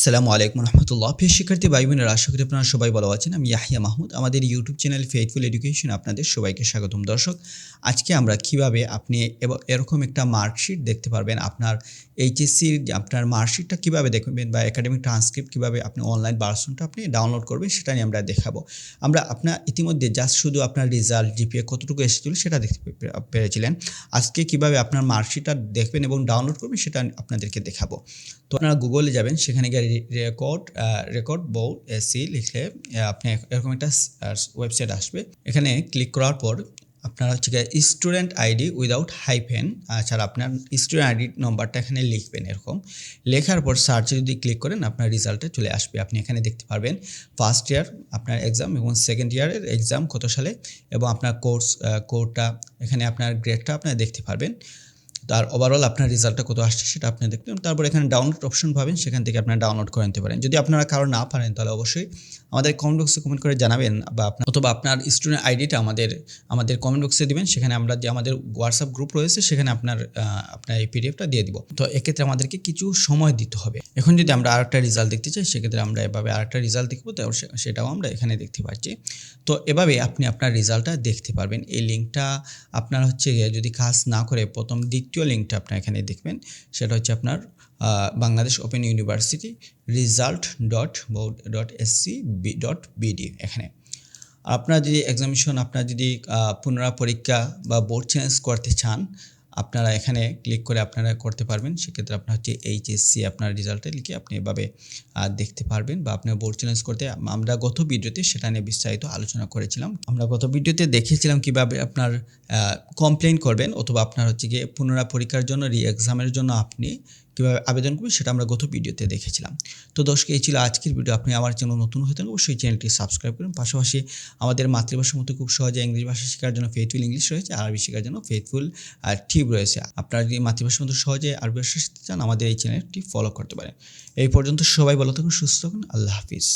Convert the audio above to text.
আসসালামু আলাইকুম রহমতুল্লাহ। প্রিয় শিক্ষার্থী ভাই বোনেরা, আশা করি আপনারা সবাই ভালো আছেন। আমি ইয়াহিয়া মাহমুদ। আমাদের ইউটিউব চ্যানেল ফেথফুল এডুকেশন আপনাদের সবাইকে স্বাগতম। দর্শক, আজকে আমরা কিভাবে আপনি এরকম একটা মার্কশিট দেখতে পারবেন, আপনার এইচএসসির আপনার মার্কশিটটা কীভাবে দেখবেন বা একাডেমিক ট্রান্সক্রিপ্ট কীভাবে আপনি অনলাইন ভার্সনটা আপনি ডাউনলোড করবেন সেটা নিয়ে আমরা দেখাবো। আমরা আপনার ইতিমধ্যে জাস্ট শুধু আপনার রেজাল্ট জিপিএ কতটুকু এসেছিল সেটা দেখতে পেরেছিলেন। আজকে কিভাবে আপনার মার্কশিটটা দেখবেন এবং ডাউনলোড করবেন সেটা আপনাদেরকে দেখাবো। তো আপনারা গুগলে যাবেন, সেখানে গিয়ে রেকর্ড বোর্ড এসি লিখলে আপনি এরকম একটা ওয়েবসাইট আসবে। এখানে ক্লিক করার পর আপনারা হচ্ছে স্টুডেন্ট আইডি উইদাউট হাইফেন ছাড়া আপনার স্টুডেন্ট আইডি নম্বরটা এখানে লিখবেন। এরকম লেখার পর সার্চে যদি ক্লিক করেন আপনার রেজাল্টে চলে আসবে। আপনি এখানে দেখতে পারবেন ফার্স্ট ইয়ার আপনার এক্সাম এবং সেকেন্ড ইয়ারের এক্সাম কত সালে এবং আপনার কোডটা এখানে আপনার গ্রেডটা আপনারা দেখতে পারবেন। তার ওভারঅল আপনার রেজাল্টটা কত আসছে সেটা আপনি দেখবেন। তারপর এখানে ডাউনলোড অপশন পাবেন, সেখান থেকে আপনারা ডাউনলোড করে নিতে পারেন। যদি আপনারা কারো না পারেন তাহলে অবশ্যই আমাদের কমেন্ট বক্সে কমেন্ট করে জানাবেন বা অথবা আপনার স্টুডেন্ট আইডিটা আমাদের কমেন্ট বক্সে দিবেন। সেখানে আমরা যে আমাদের হোয়াটসঅ্যাপ গ্রুপ রয়েছে সেখানে আপনার এই পিডিএফটা দিয়ে দিব। তো এক্ষেত্রে আমাদেরকে কিছু সময় দিতে হবে। এখন যদি আমরা আরেকটা রেজাল্ট দেখতে চাই সেক্ষেত্রে আমরা এভাবে আরেকটা রেজাল্ট দেখবো, তো সেটাও আমরা এখানে দেখতে পাচ্ছি। তো এভাবে আপনি আপনার রেজাল্টটা দেখতে পারবেন। এই লিঙ্কটা আপনার হচ্ছে যদি কাজ না করে প্রথম দ্বিতীয় লিঙ্কটা আপনার এখানে দেখবেন, সেটা হচ্ছে আপনার বাংলাদেশ ওপেন ইউনিভার্সিটি result.board.sc.bd। এখানে আপনার যদি এক্সামিনেশন আপনার যদি পুনরাপরীক্ষা বা বোর্ড চেঞ্জ করতে চান, আপনারা এখানে ক্লিক করে আপনারা করতে পারবেন। সেক্ষেত্রে আপনার হচ্ছে এইচএসসি আপনার রেজাল্টে লিখে আপনি এভাবে দেখতে পারবেন বা আপনার বোর্ড চেঞ্জ করতে আমরা গত ভিডিওতে সেটা নিয়ে বিস্তারিত আলোচনা করেছিলাম। আমরা গত ভিডিওতে দেখিয়েছিলাম কীভাবে আপনার কমপ্লেন করবেন অথবা আপনার হচ্ছে গিয়ে পুনরাপরীক্ষার জন্য এক্সামের জন্য আপনি কীভাবে আবেদন করবেন সেটা আমরা গত ভিডিওতে দেখেছিলাম। তো দর্শক, এই ছিল আজকের ভিডিও। আপনি আমার চ্যানেল নতুন হয়ে থাকলে অবশ্যই চ্যানেলটি সাবস্ক্রাইব করুন। পাশাপাশি আমাদের মাতৃভাষার মতো খুব সহজে ইংরেজি ভাষা শেখার জন্য ফেথফুল ইংলিশ রয়েছে, আরবি শেখার জন্য ফেথফুল টিপ রয়েছে। আপনারা যদি মাতৃভাষার মতো সহজে আরবি ভাষা শিখতে চান আমাদের এই চ্যানেলটি ফলো করতে পারেন। এই পর্যন্ত সবাই ভালো থাকুন, সুস্থ থাকুন। আল্লাহ হাফিজ।